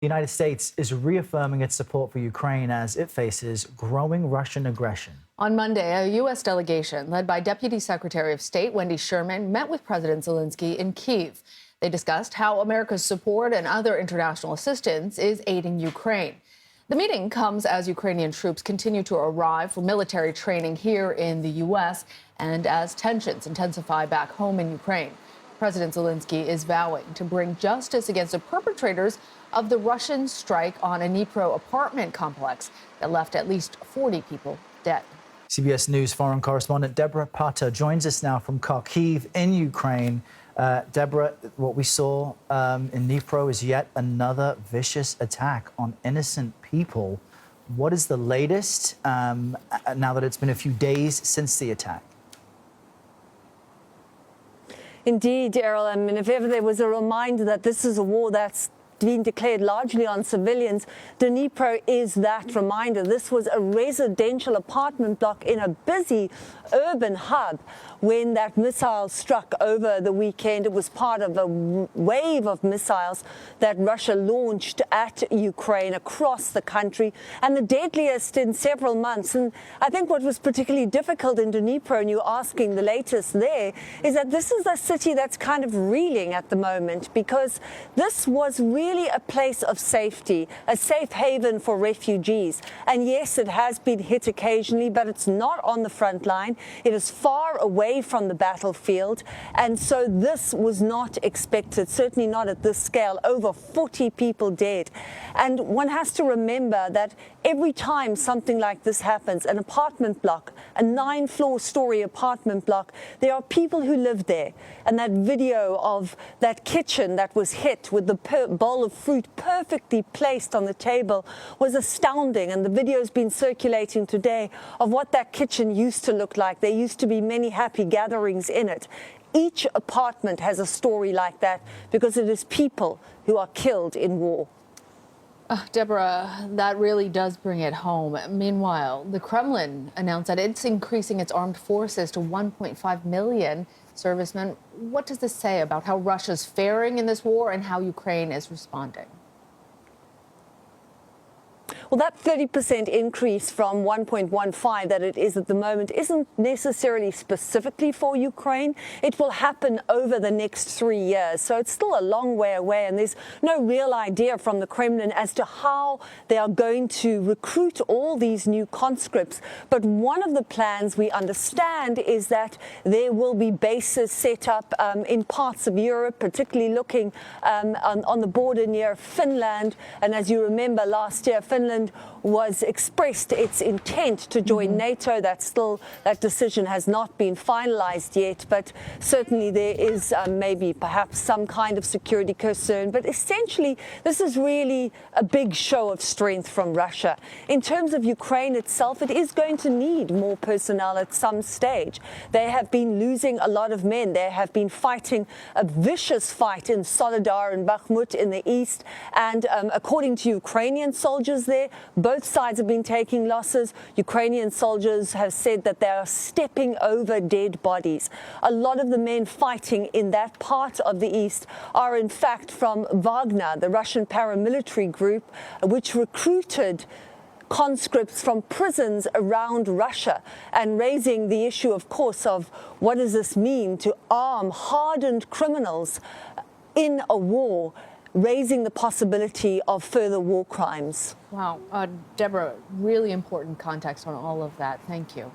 The United States is reaffirming its support for Ukraine as it faces growing Russian aggression. On Monday, a U.S. delegation led by Deputy Secretary of State Wendy Sherman met with President Zelenskyy in Kyiv. They discussed how America's support and other international assistance is aiding Ukraine. The meeting comes as Ukrainian troops continue to arrive for military training here in the U.S. and as tensions intensify back home in Ukraine. President Zelenskyy is vowing to bring justice against the perpetrators of the Russian strike on a Dnipro apartment complex that left at least 40 people dead. CBS News foreign correspondent Debora Patta joins us now from Kharkiv in Ukraine. Deborah, what we saw in Dnipro is yet another vicious attack on innocent people. What is the latest now that it's been a few days since the attack? Indeed, Errol. I mean, if ever there was a reminder that this is a war that's been declared largely on civilians, Dnipro is that reminder. This was a residential apartment block in a busy urban hub when that missile struck over the weekend. It was part of a wave of missiles that Russia launched at Ukraine across the country, and the deadliest in several months. And I think what was particularly difficult in Dnipro, and you're asking the latest there, is that this is a city that's kind of reeling at the moment, because this was really a place of safety, a safe haven for refugees. And yes, it has been hit occasionally, but it's not on the front line. It is far away from the battlefield, and so this was not expected, certainly not at this scale. Over 40 people dead. And one has to remember that every time something like this happens, an apartment block, a 9-floor-story apartment block, there are people who live there. And that video of that kitchen that was hit with the bowl of fruit perfectly placed on the table was astounding. And the video has been circulating today of what that kitchen used to look like. There used to be many happy gatherings in it. Each apartment has a story like that because it is people who are killed in war. Deborah, that really does bring it home. Meanwhile, the Kremlin announced that it's increasing its armed forces to 1.5 million servicemen. What does this say about how Russia's faring in this war and how Ukraine is responding? Well, that 30% increase from 1.15 that it is at the moment isn't necessarily specifically for Ukraine. It will happen over the next 3 years. So it's still a long way away, and there's no real idea from the Kremlin as to how they are going to recruit all these new conscripts. But one of the plans we understand is that there will be bases set up in parts of Europe, particularly looking on the border near Finland. And as you remember, last year, Finland was expressed its intent to join NATO. That decision has not been finalized yet, but certainly there is maybe perhaps some kind of security concern. But essentially, this is really a big show of strength from Russia. In terms of Ukraine itself, it is going to need more personnel at some stage. They have been losing a lot of men. They have been fighting a vicious fight in Soledar and Bakhmut in the east. And according to Ukrainian soldiers there, both sides have been taking losses. Ukrainian soldiers have said that they are stepping over dead bodies. A lot of the men fighting in that part of the east are in fact from Wagner, the Russian paramilitary group, which recruited conscripts from prisons around Russia, and raising the issue, of course, of what does this mean to arm hardened criminals in a war, raising the possibility of further war crimes. Wow. Deborah, really important context on all of that. Thank you.